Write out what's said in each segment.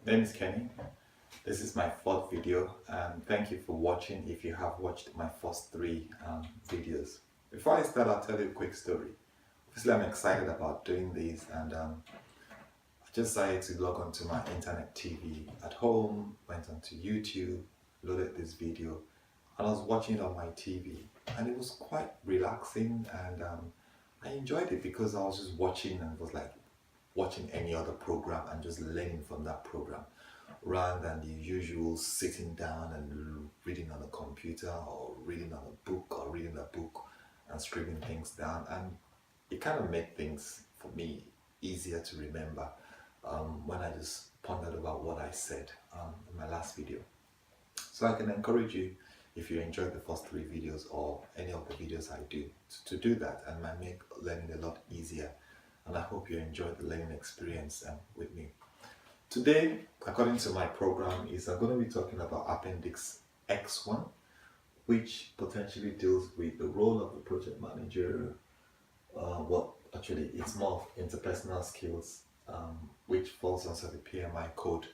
name is Kenny. This is my fourth video, and thank you for watching if you have watched my first three videos. Before I start, I'll tell you a quick story. Obviously, I'm excited about doing this, and I just decided to log onto my internet TV at home, went onto YouTube, loaded this video, and I was watching it on my TV, and it was quite relaxing, and I enjoyed it because I was just watching and it was like watching any other program and just learning from that program rather than the usual sitting down and reading on a computer or reading on a book or reading a book and scribbling things down. And it kind of made things for me easier to remember when I just pondered about what I said in my last video. So I can encourage you, if you enjoyed the first three videos or any of the videos I do, to do that, and might make learning a lot easier. And I hope you enjoyed the learning experience with me. Today, according to my program, I'm going to be talking about Appendix X1, which potentially deals with the role of the project manager. Actually, it's more of interpersonal skills, which falls under the PMI code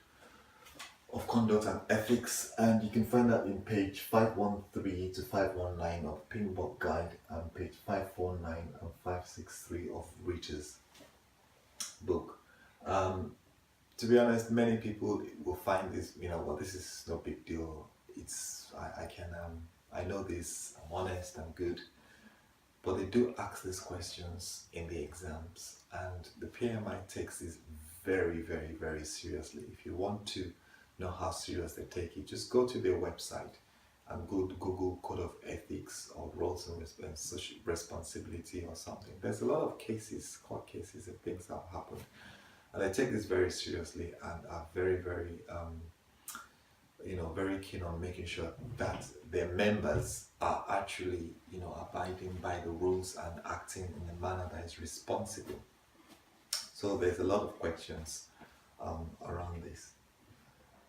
of conduct and ethics, and you can find that in page 513 to 519 of Pinboard Guide and page 549 and 563 of Reader's book. To be honest, many people will find this, this is no big deal. I know this, I'm honest, I'm good, but they do ask these questions in the exams, and the PMI takes this very, very, very seriously. If you want to know how serious they take it, just go to their website and Google Code of Ethics or Roles and Responsibility or something. There's a lot of cases, court cases and things that have happened, and they take this very seriously and are very, very very keen on making sure that their members are actually abiding by the rules and acting in a manner that is responsible. So there's a lot of questions around this.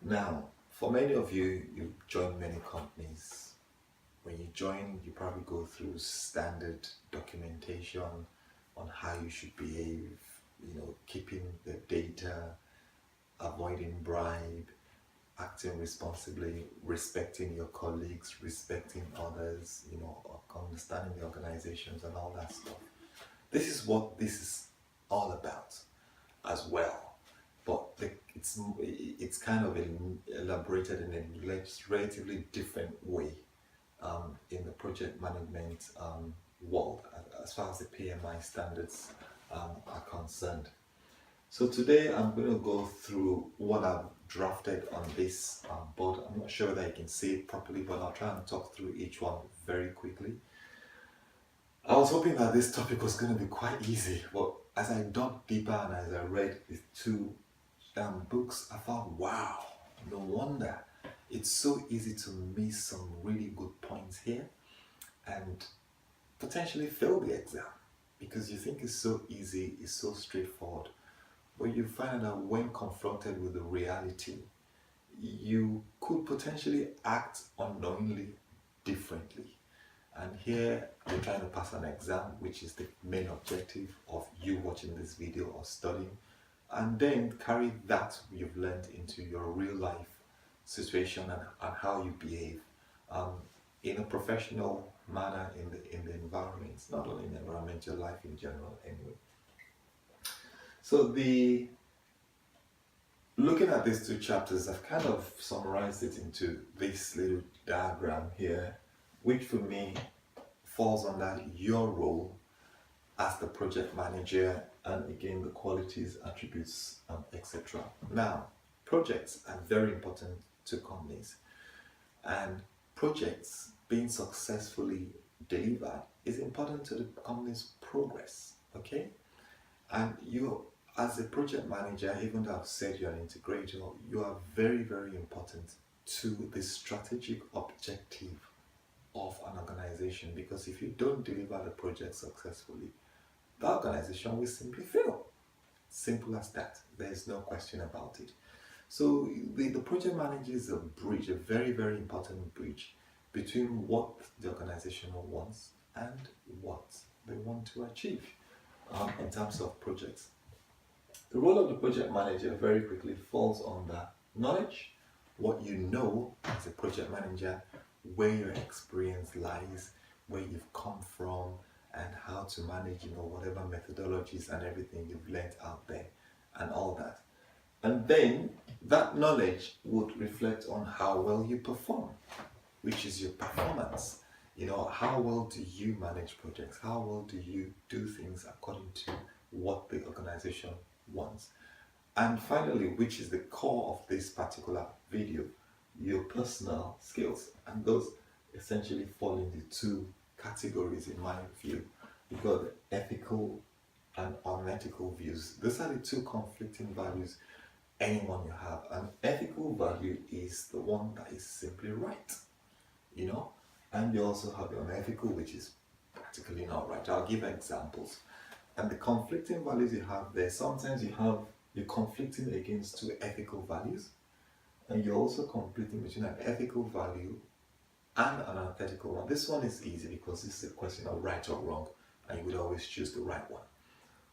Now, for many of you, you've joined many companies. When you join, you probably go through standard documentation on how you should behave, keeping the data, avoiding bribe, acting responsibly, respecting your colleagues, respecting others, understanding the organizations and all that stuff. This is what this is all about as well. But it's kind of elaborated in a relatively different way in the project management world as far as the PMI standards are concerned. So today I'm going to go through what I've drafted on this board. I'm not sure that you can see it properly, but I'll try and talk through each one very quickly. I was hoping that this topic was going to be quite easy, but as I dug deeper and as I read the two books, I thought, wow, no wonder it's so easy to miss some really good points here and potentially fail the exam because you think it's so easy, it's so straightforward, but you find that when confronted with the reality, you could potentially act unknowingly differently. And here you're trying to pass an exam, which is the main objective of you watching this video or studying, and then carry that you've learned into your real life situation and how you behave in a professional manner in the environment, not only in the environment, your life in general anyway. So looking at these two chapters, I've kind of summarized it into this little diagram here, which for me falls under your role as the project manager, and again the qualities, attributes, etc. Now, projects are very important to companies, and projects being successfully delivered is important to the company's progress. Okay, and you as a project manager, even though I've said you're an integrator, you are very, very important to the strategic objective of an organization, because if you don't deliver the project successfully, the organization will simply fail. Simple as that. There is no question about it. So the project manager is a bridge, a very, very important bridge between what the organization wants and what they want to achieve in terms of projects. The role of the project manager very quickly falls under knowledge, what you know as a project manager, where your experience lies, where you've come from, and how to manage, whatever methodologies and everything you've learned out there and all that. And then that knowledge would reflect on how well you perform, which is your performance. How well do you manage projects? How well do you do things according to what the organization wants? And finally, which is the core of this particular video, your personal skills. And those essentially fall into two categories in my view. You've got the ethical and unethical views. These are the two conflicting values anyone you have. An ethical value is the one that is simply right, and you also have the unethical, which is practically not right. I'll give examples. And the conflicting values you have there, sometimes you're conflicting against two ethical values, and you're also conflicting between an ethical value and an unethical one. This one is easy because this is a question of right or wrong, and you would always choose the right one.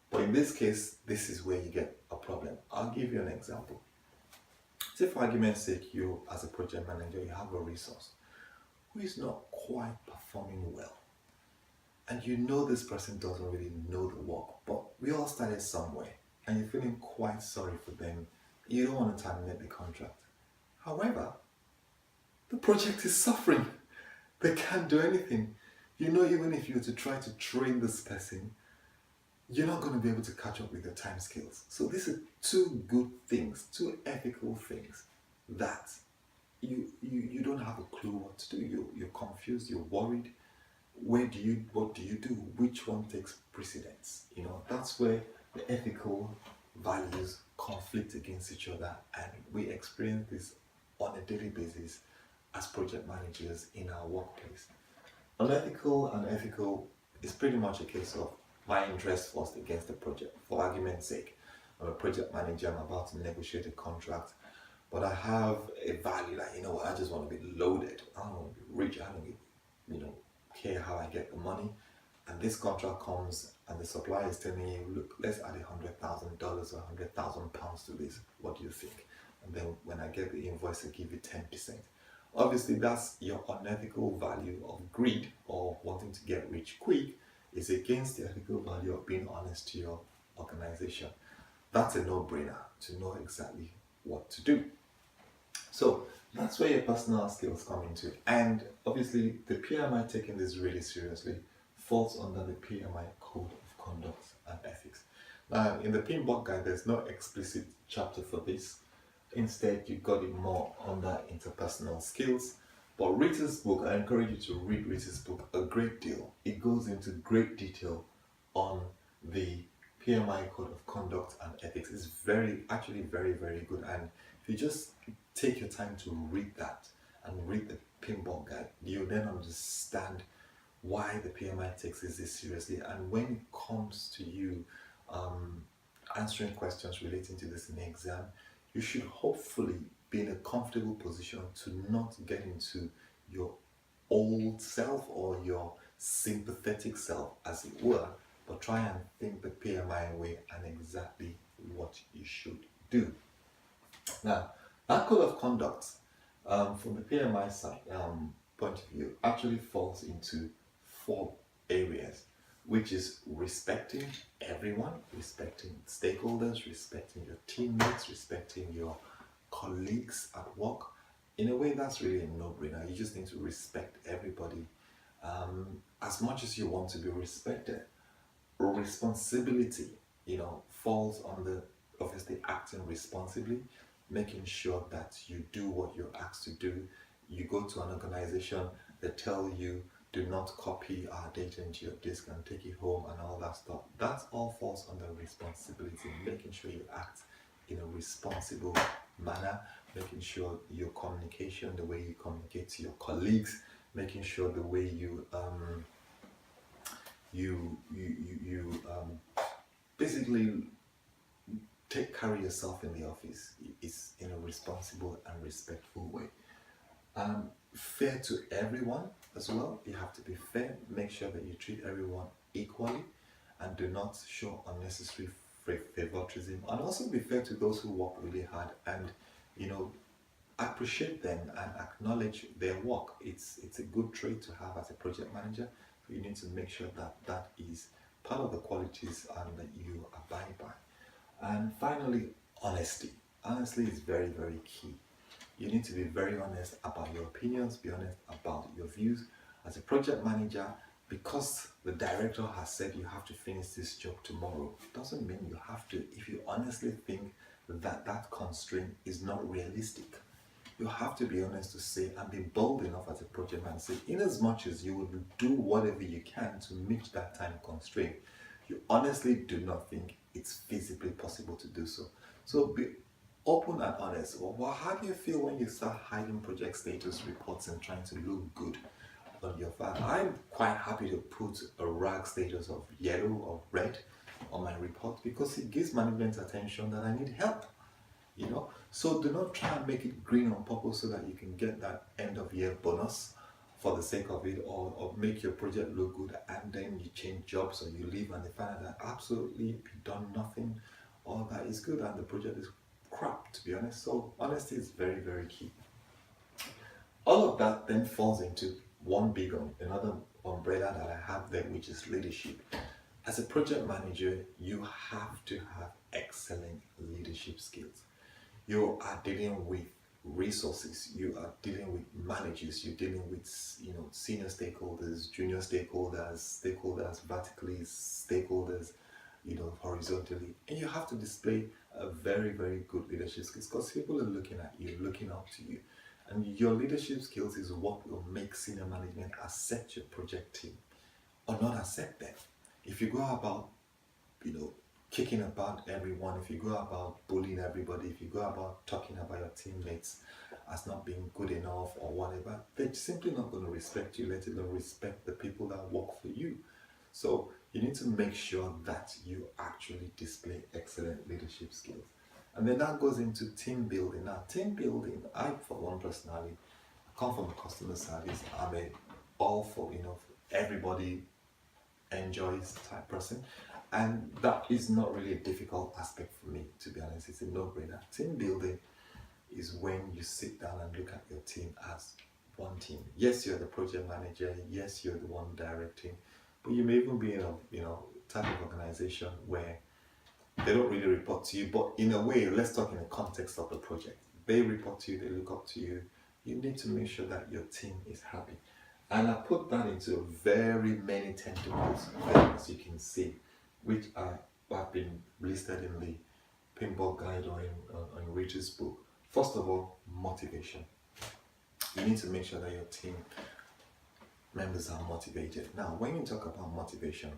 But in this case, this is where you get a problem. I'll give you an example. Say for argument's sake, you as a project manager, you have a resource who is not quite performing well. And this person doesn't really know the work, but we all started somewhere and you're feeling quite sorry for them. You don't want to terminate the contract. However, the project is suffering. They can't do anything. Even if you were to try to train this person, you're not going to be able to catch up with the time scales. So these are two good things, two ethical things that you don't have a clue what to do. You're confused, you're worried. What do you do? Which one takes precedence? That's where the ethical values conflict against each other, and we experience this on a daily basis as project managers in our workplace. Unethical and ethical is pretty much a case of my interest first against the project. For argument's sake, I'm a project manager, I'm about to negotiate a contract, but I have a value like, I just want to be loaded. I don't want to be rich. I don't care how I get the money. And this contract comes and the supplier is telling you, look, let's add $100,000 or £100,000 to this. What do you think? And then when I get the invoice, I give you 10%. Obviously, that's your unethical value of greed or wanting to get rich quick is against the ethical value of being honest to your organization. That's a no-brainer to know exactly what to do. So that's where your personal skills come into. And obviously, the PMI taking this really seriously falls under the PMI Code of Conduct and Ethics. Now, in the PMBOK guide, there's no explicit chapter for this. Instead, you got it more under interpersonal skills. But Rita's book, I encourage you to read Rita's book a great deal. It goes into great detail on the PMI Code of Conduct and Ethics. It's actually very, very good. And if you just take your time to read that and read the PMBOK guide, you'll then understand why the PMI takes this seriously. And when it comes to you answering questions relating to this in the exam, you should hopefully be in a comfortable position to not get into your old self or your sympathetic self, as it were, but try and think the PMI way and exactly what you should do. Now, that code of conduct from the PMI side point of view actually falls into 4 areas, which is respecting everyone, respecting stakeholders, respecting your teammates, respecting your colleagues at work. In a way, that's really a no-brainer. You just need to respect everybody as much as you want to be respected. Responsibility, falls on the obviously acting responsibly, making sure that you do what you're asked to do. You go to an organization, they tell you, do not copy our data into your disk and take it home and all that stuff. That all falls under responsibility, making sure you act in a responsible manner, making sure your communication, the way you communicate to your colleagues, making sure the way you basically carry yourself in the office is in a responsible and respectful way. Fair to everyone as well. You have to be fair, make sure that you treat everyone equally and do not show unnecessary favoritism, and also be fair to those who work really hard and, appreciate them and acknowledge their work. It's a good trait to have as a project manager. So you need to make sure that that is part of the qualities and that you abide by. And finally, honesty. Honesty is very, very key. You need to be very honest about your opinions, be honest about your views. As a project manager, because the director has said you have to finish this job tomorrow, doesn't mean you have to. If you honestly think that that constraint is not realistic, you have to be honest to say and be bold enough as a project manager. Say, in as much as you will do whatever you can to meet that time constraint, you honestly do not think it's physically possible to do so. So be open and honest. Well, how do you feel when you start hiding project status reports and trying to look good on your file? I'm quite happy to put a rag status of yellow or red on my report because it gives management attention that I need help. So do not try and make it green on purpose so that you can get that end of year bonus for the sake of it, or make your project look good and then you change jobs or you leave and they find out that absolutely you've done nothing or that is good and the project is crap, to be honest. So honesty is very, very key. All of that then falls into one big another umbrella that I have there, which is leadership. As a project manager, you have to have excellent leadership skills. You are dealing with resources, you are dealing with managers, you're dealing with senior stakeholders, junior stakeholders vertically, stakeholders horizontally, and you have to display a very, very good leadership skills because people are looking at you, looking up to you, and your leadership skills is what will make senior management accept your project team or not accept them. If you go about kicking about everyone, if you go about bullying everybody, if you go about talking about your teammates as not being good enough or whatever, they're simply not going to respect you, let alone respect the people that work for you. So you need to make sure that you actually display excellent leadership skills. And then that goes into team building. Now, team building, I, for one personally, come from a customer service. I'm all for, everybody enjoys type person. And that is not really a difficult aspect for me, to be honest. It's a no-brainer. Team building is when you sit down and look at your team as one team. Yes, you're the project manager. Yes, you're the one directing. But you may even be in a type of organization where they don't really report to you. But in a way, let's talk in the context of the project. They report to you. They look up to you. You need to make sure that your team is happy. And I put that into very many tentacles, as you can see, which have been listed in the Pinball Guide or in Rich's book. First of all, motivation. You need to make sure that your team members are motivated. Now, when you talk about motivation,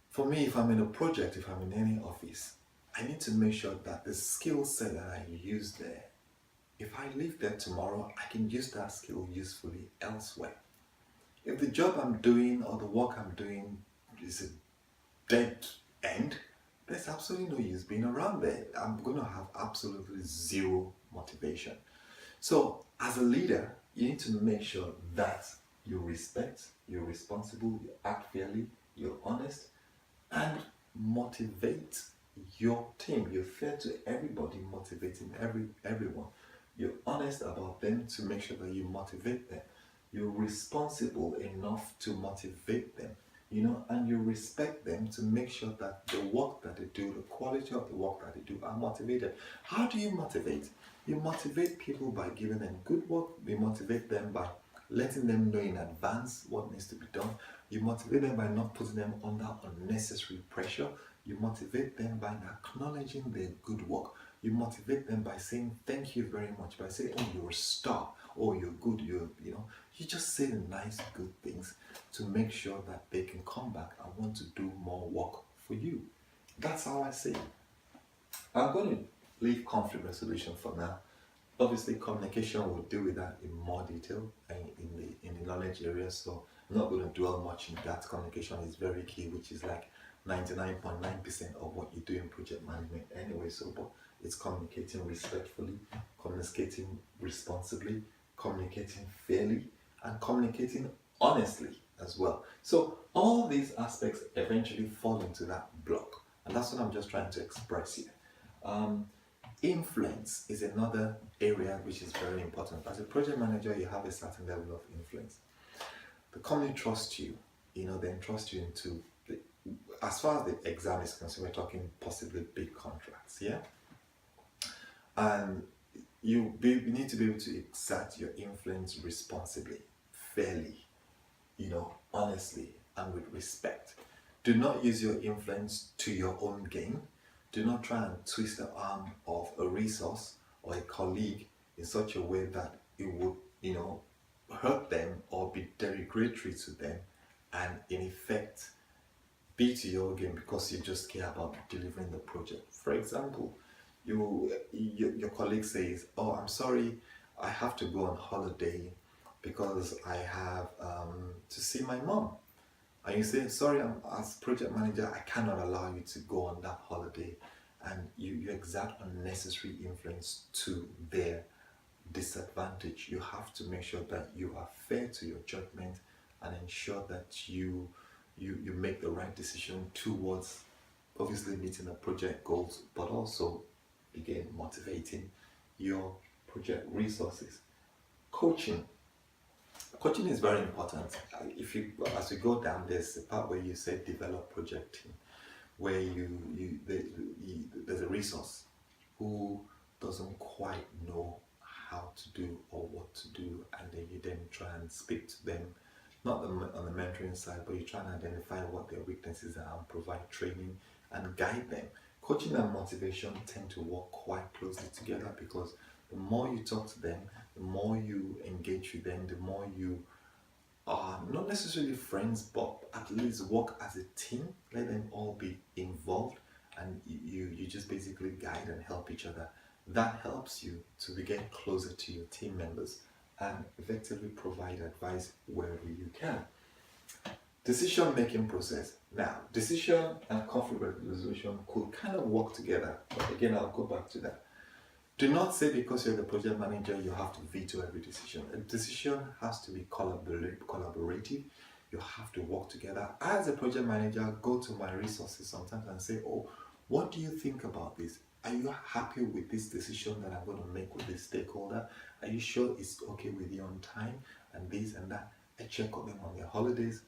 for me, if I'm in a project, if I'm in any office, I need to make sure that the skill set that I use there, if I leave there tomorrow, I can use that skill usefully elsewhere. If the job I'm doing or the work I'm doing is a dead end, there's absolutely no use being around there. I'm going to have absolutely zero motivation. So as a leader, you need to make sure that you respect, you're responsible, you act fairly, you're honest, and motivate your team. You're fair to everybody, motivating everyone. You're honest about them to make sure that you motivate them. You're responsible enough to motivate them, and you respect them to make sure that the work that they do, the quality of the work that they do are motivated. How do you motivate? You motivate people by giving them good work. You motivate them by letting them know in advance what needs to be done. You motivate them by not putting them under unnecessary pressure. You motivate them by acknowledging their good work. You motivate them by saying thank you very much, by saying, oh, you're a star, oh, you're good, you just say the nice, good things to make sure that they can come back and want to do more work for you. That's how I say it. I'm going to leave conflict resolution for now. Obviously, communication will deal with that in more detail in the knowledge area, so I'm not going to dwell much in that. Communication is very key, which is like 99.9% of what you do in project management anyway. So, but it's communicating respectfully, communicating responsibly, communicating fairly, and communicating honestly as well. So all these aspects eventually fall into that block. And that's what I'm just trying to express here. Um, Influence is another area which is very important. As a project manager, you have a certain level of influence. The company trusts you, they entrust you into as far as the exam is concerned, we're talking possibly big contracts, yeah? And you need to be able to exert your influence responsibly, fairly, honestly, and with respect. Do not use your influence to your own gain. Do not try and twist the arm of a resource or a colleague in such a way that it would, hurt them or be derogatory to them, and in effect be to your gain because you just care about delivering the project. For example, your colleague says, "Oh, I'm sorry, I have to go on holiday because I have to see my mom." And you say, "Sorry, as project manager, I cannot allow you to go on that holiday," and you exert unnecessary influence to their disadvantage. You have to make sure that you are fair to your judgment and ensure that you make the right decision towards obviously meeting the project goals, but also again motivating your project resources. Coaching. Coaching is very important. If you, as we go down, there's a part where you say develop project team, where there's a resource who doesn't quite know how to do or what to do, and then you then try and speak to them, not on the mentoring side, but you try and identify what their weaknesses are and provide training and guide them. Coaching and motivation tend to work quite closely together because the more you talk to them, the more you engage with them, the more you are not necessarily friends, but at least work as a team. Let them all be involved, and you just basically guide and help each other. That helps you to get closer to your team members and effectively provide advice wherever you can. Decision making process. Now, decision and conflict resolution could kind of work together, but again, I'll go back to that. Do not say because you're the project manager you have to veto every decision. A decision has to be collaborative. You have to work together. As a project manager, go to my resources sometimes and say, "Oh, what do you think about this? Are you happy with this decision that I'm going to make with this stakeholder? Are you sure it's okay with you on time?" And this and that. I check on them on their holidays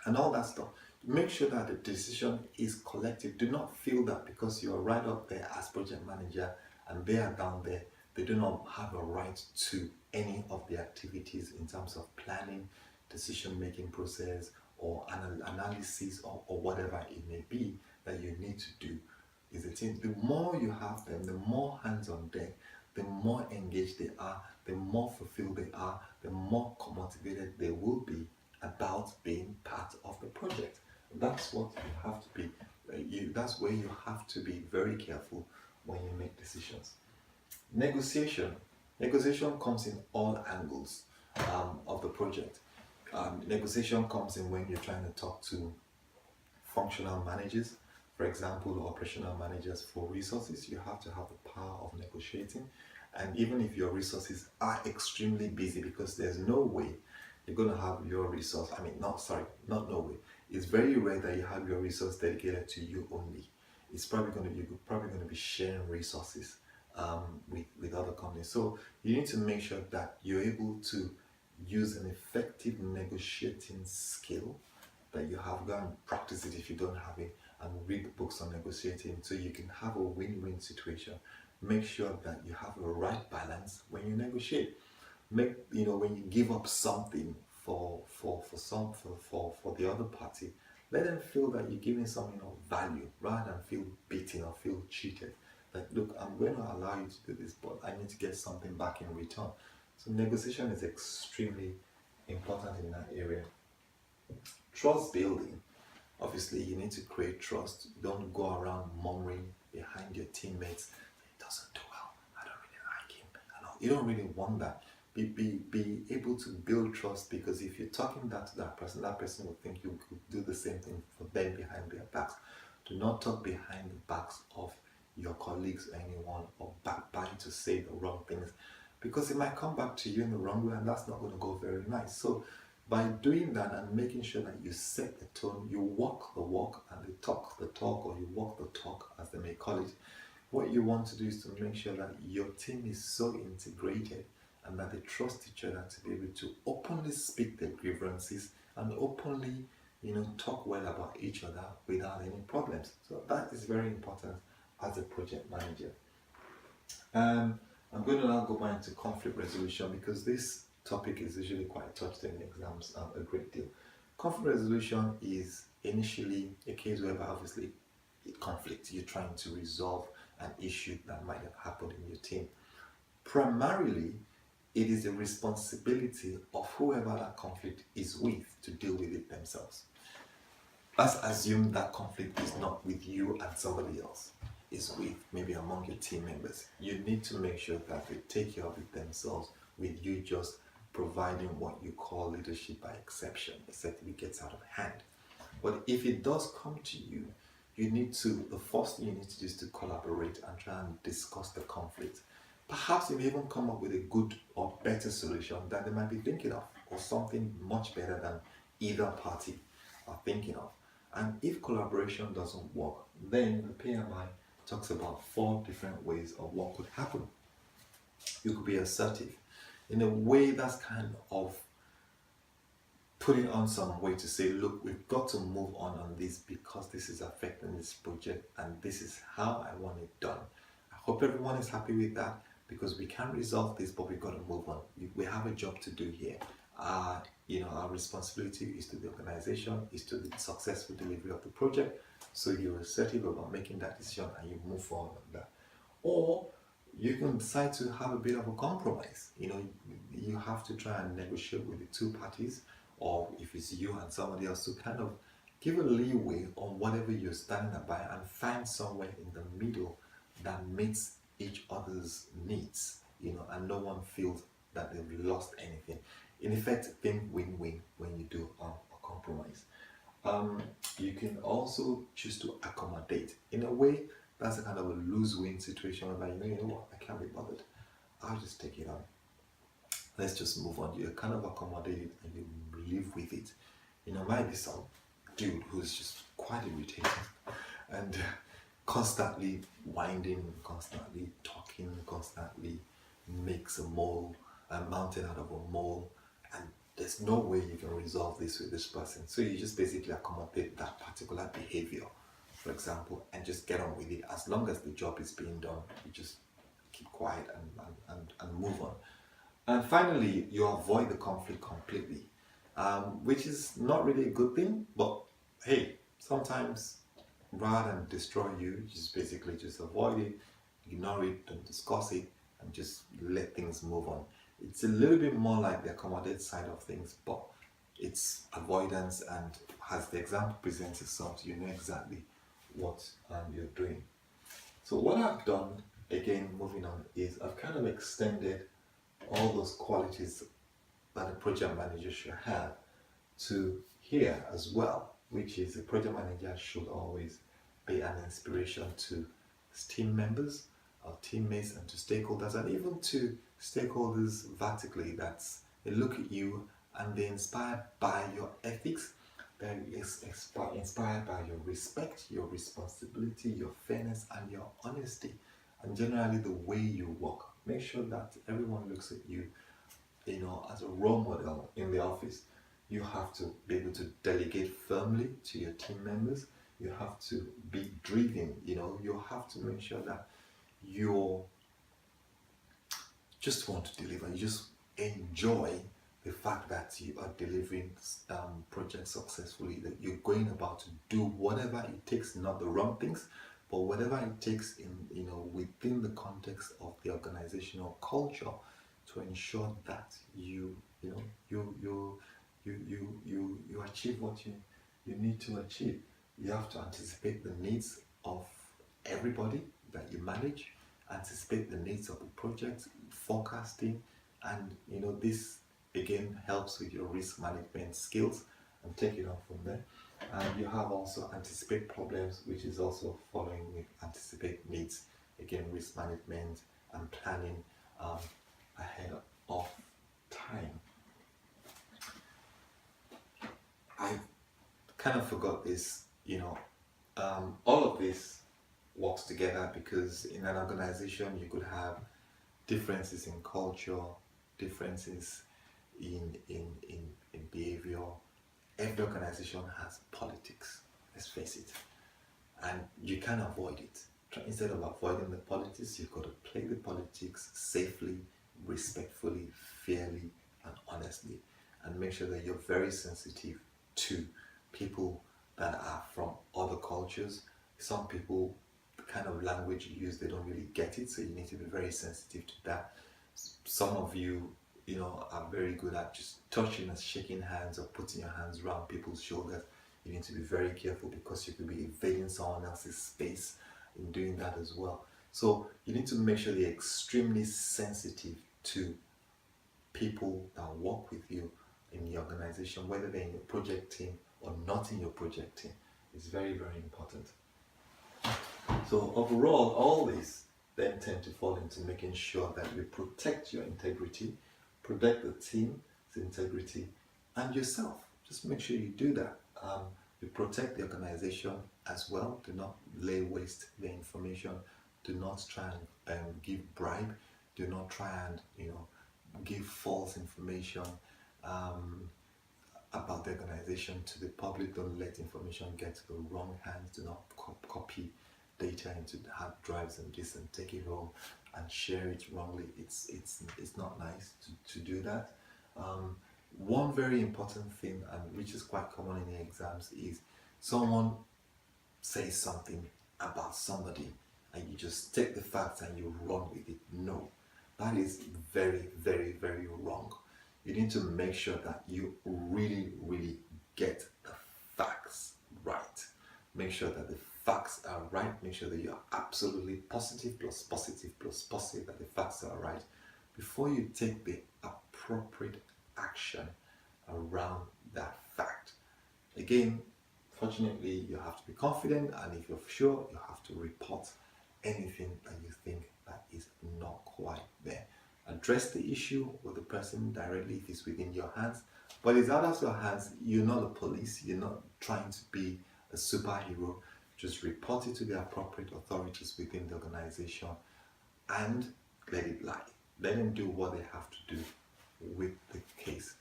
and all that stuff. Make sure that the decision is collective. Do not feel that because you're right up there as project manager and they are down there, they do not have a right to any of the activities in terms of planning, decision-making process, or analysis, or whatever it may be that you need to do. Is a team. The more you have them, the more hands on deck, the more engaged they are, the more fulfilled they are, the more motivated they will be about being part of the project. That's what you have to be. That's where you have to be very careful when you make decisions. Negotiation. Negotiation comes in all angles of the project. Negotiation comes in when you're trying to talk to functional managers, for example, operational managers for resources. You have to have the power of negotiating. And even if your resources are extremely busy, because there's no way you're going to have your resource, not no way. It's very rare that you have your resource dedicated to you only. You're probably going to be sharing resources with other companies. So you need to make sure that you're able to use an effective negotiating skill, that you have. Go and practice it if you don't have it, and read the books on negotiating so you can have a win-win situation. Make sure that you have a right balance when you negotiate. When you give up something for the other party, let them feel that you're giving something of value rather than feel beaten or feel cheated. Like, look, I'm going to allow you to do this, but I need to get something back in return. So negotiation is extremely important in that area. Trust building. Obviously, you need to create trust. Don't go around murmuring behind your teammates. He doesn't do well. I don't really like him. You don't really want that. Be able to build trust, because if you're talking that to that person will think you could do the same thing for them behind their backs. Do not talk behind the backs of your colleagues or anyone, or backbite to say the wrong things, because it might come back to you in the wrong way, and that's not going to go very nice. So By doing that and making sure that you set the tone, you walk the walk and you talk the talk, or you walk the talk as they may call it, what you want to do is to make sure that your team is so integrated and that they trust each other to be able to openly speak their grievances and openly, talk well about each other without any problems. So that is very important as a project manager. I'm going to now go back into conflict resolution, because this topic is usually quite touched in exams a great deal. Conflict resolution is initially a case whereby obviously conflict, you're trying to resolve an issue that might have happened in your team. Primarily, it is the responsibility of whoever that conflict is with to deal with it themselves. Let's assume that conflict is not with you and somebody else, it's with maybe among your team members. You need to make sure that they take care of it themselves, with you just providing what you call leadership by exception, except if it gets out of hand. But if it does come to you, the first thing you need to do is to collaborate and try and discuss the conflict. Perhaps you may even come up with a good or better solution that they might be thinking of, or something much better than either party are thinking of. And if collaboration doesn't work, then the PMI talks about 4 different ways of what could happen. You could be assertive in a way that's kind of putting on some way to say, look, we've got to move on this because this is affecting this project and this is how I want it done. I hope everyone is happy with that, because we can resolve this, but we've got to move on. We have a job to do here. Our responsibility is to the organization, is to the successful delivery of the project. So you're assertive about making that decision and you move forward on that. Or you can decide to have a bit of a compromise. You have to try and negotiate with the 2 parties, or if it's you and somebody else, to kind of give a leeway on whatever you're standing by and find somewhere in the middle that meets each other's needs, and no one feels that they've lost anything. In effect, think win-win when you do a compromise. You can also choose to accommodate. In a way, that's a kind of a lose-win situation whereby you know what, I can't be bothered. I'll just take it on. Let's just move on. You kind of accommodate it and you live with it. Might be some dude who's just quite irritating and constantly whining, constantly talking, constantly makes a mountain out of a mole, and there's no way you can resolve this with this person. So you just basically accommodate that particular behavior, for example, and just get on with it. As long as the job is being done, you just keep quiet and move on. And finally, you avoid the conflict completely, which is not really a good thing, but hey, sometimes rather than destroy you, just basically just avoid it, ignore it, don't discuss it, and just let things move on. It's a little bit more like the accommodate side of things, but it's avoidance, and as the example presents itself, you know exactly what you're doing. So what I've done, again, moving on, is I've kind of extended all those qualities that a project manager should have to here as well, which is a project manager should always be an inspiration to his team members, our teammates, and to stakeholders, and even to stakeholders vertically. That's they look at you and they're inspired by your ethics, they're inspired by your respect, your responsibility, your fairness, and your honesty, and generally the way you work. Make sure that everyone looks at you, as a role model in the office. You have to be able to delegate firmly to your team members. You have to be driven, you have to make sure that you just want to deliver. You just enjoy the fact that you are delivering projects successfully, that you're going about to do whatever it takes, not the wrong things, but whatever it takes within the context of the organizational culture to ensure that you achieve what you need to achieve. You have to anticipate the needs of everybody that you manage, anticipate the needs of the project, forecasting, and this again helps with your risk management skills, and take it on from there. And you have also anticipate problems, which is also following with anticipate needs, again risk management and planning ahead of time. kind of forgot this, all of this works together because in an organization you could have differences in culture, differences in behavior. Every organization has politics, let's face it, and you can't avoid it. Instead of avoiding the politics, you've got to play the politics safely, respectfully, fairly, and honestly, and make sure that you're very sensitive to people that are from other cultures. Some people, the kind of language you use, they don't really get it, so you need to be very sensitive to that. Some of you, are very good at just touching and shaking hands or putting your hands around people's shoulders. You need to be very careful because you could be invading someone else's space in doing that as well. So you need to make sure you're extremely sensitive to people that work with you in the organization, whether they're in your project team or not in your project team. It's very, very important. So overall, all these then tend to fall into making sure that you protect your integrity, protect the team's integrity, and yourself. Just make sure you do that. You protect the organization as well. Do not lay waste the information. Do not try and give bribe. Do not try and give false information about the organization to the public. Don't let information get to the wrong hands. Do not copy data into the hard drives and this and take it home and share it wrongly. It's not nice to do that. One very important thing, and which is quite common in the exams, is someone says something about somebody and you just take the facts and you run with it. No, that is very, very, very wrong. You need to make sure that you really, really get the facts right. Make sure that the facts are right. Make sure that you are absolutely positive plus positive plus positive that the facts are right before you take the appropriate action around that fact. Again, fortunately, you have to be confident, and if you're sure, you have to report anything that you think that is not quite there. Address the issue with the person directly if it's within your hands, but it's out of your hands. You're not the police. You're not trying to be a superhero. Just report it to the appropriate authorities within the organization and let it lie. Let them do what they have to do with the case.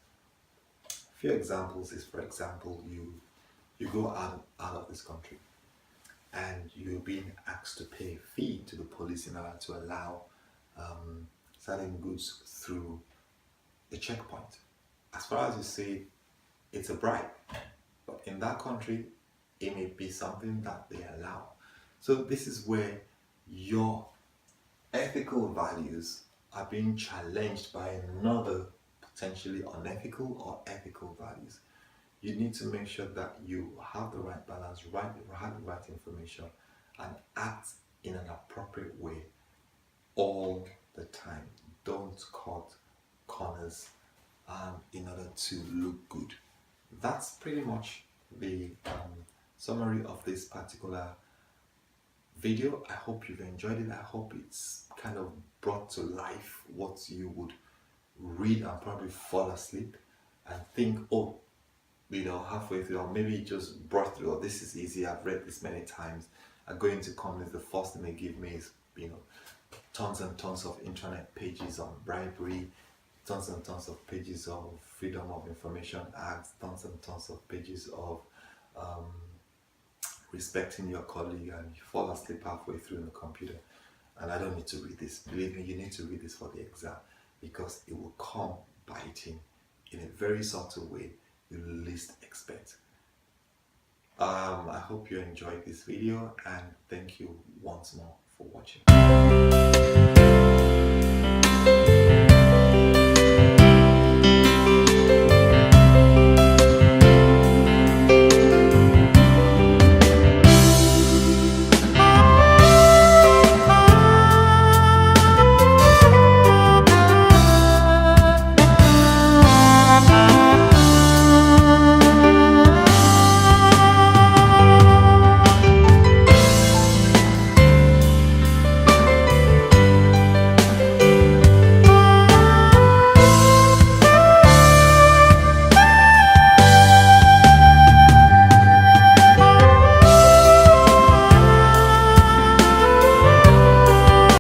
A few examples is, for example, you go out of this country and you're being asked to pay a fee to the police in order to allow certain goods through the checkpoint. As far as you say, it's a bribe, but in that country, it may be something that they allow. So this is where your ethical values are being challenged by another potentially unethical or ethical values. You need to make sure that you have the right balance, have the right information, and act in an appropriate way all the time. Don't cut corners in order to look good. That's pretty much the summary of this particular video. I hope you've enjoyed it. I hope it's kind of brought to life what you would read and probably fall asleep and think, oh, halfway through, or maybe just brush through, oh, this is easy, I've read this many times. I go into comments, the first thing they give me is tons and tons of intranet pages on bribery, tons and tons of pages of freedom of information acts, tons and tons of pages of respecting your colleague, and you fall asleep halfway through in the computer. And I don't need to read this. Believe me, you need to read this for the exam, because it will come biting in a very subtle way you least expect. I hope you enjoyed this video, and thank you once more for watching.